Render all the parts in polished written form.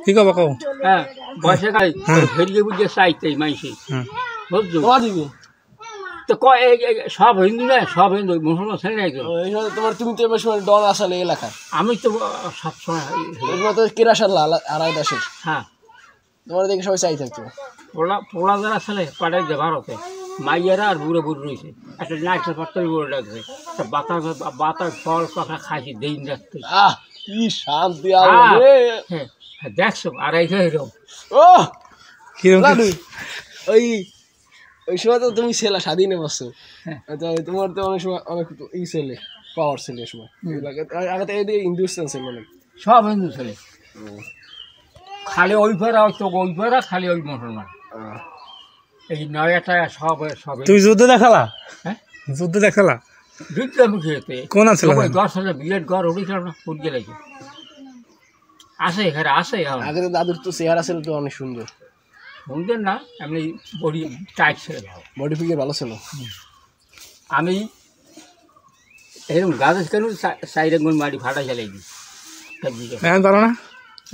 কি কবা কও হ্যাঁ বয়সে গাই হেরিয়ে বুঝে চাইতে মাইসি বুঝছো তো কয় সব হিন্দু না সব হিন্দু মুসলমান ছেলে নাই তোমার তুমি তো এবার সময় ডন আসলে এলাকার আমি তো সবসময় তো কিরাসার আড়াই দেশের হ্যাঁ তোমার দেখে সবাই চাই থাকতো পোলা যারা ছেলে পাঠাই যে ভারতে মাইয়ারা আর বুড়ো বুড়ো রয়েছে একটা নাইটের পাত্তারি বুড়ো লাগছে একটা বাতাস ফল পাখা খাইছি দিন রাখতে কি শান্তি হ্যাঁ দেখছো আর এই এরকম ও কিরকম ওই ওই সময় তো তুমি ছেলে স্বাধীনে বসছো তোমার তো অনেক সময় অনেক ছেলে পাওয়ার ছেলে সময় আগে তো এই হিন্দুস্তান ছিল অনেক সব হিন্দু ছেলে খালি ওই পাড়া ওই পাড়া খালি ওই মুসলমান এই নয়টা সব সব তুই যুদ্ধ দেখালা হ্যাঁ যুদ্ধ দেখালা যুদ্ধ মুখে কোন আছে 10 সালে বিয়ের ঘর উঠেছিল না ফুটকে লাগে আসে এখানে আসে আগে তো দাদুর তো চেহারা ছিল তো অনেক সুন্দর সুন্দর না এমনি বডি টাইট ছিল বডি ফিগার ভালো ছিল আমি এরকম গাছ কেন সাইডে গুণ মারি ফাটা চালাই দিই এখন পারো না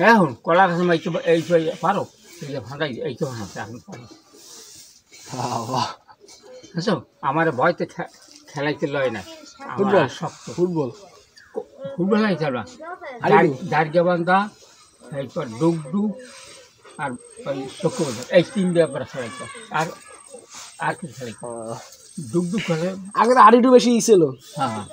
এখন কলার সময় এই পারো এই যে ফাটাই এই তো ফাটাতে এখন পারো বুঝছো আমার ভয়তে খেলাইতে লয় না ফুটবল শক্ত ফুটবল ফুটবল নাই খেলবা দাঁড়িয়ে বান্ধা এরপর ডুব আর ওই চক্র এই তিনটে ব্যাপারে খেলাইতো আর কি খেলাইতো ডুব খেলে আগে তো আরেকটু বেশি ছিল হ্যাঁ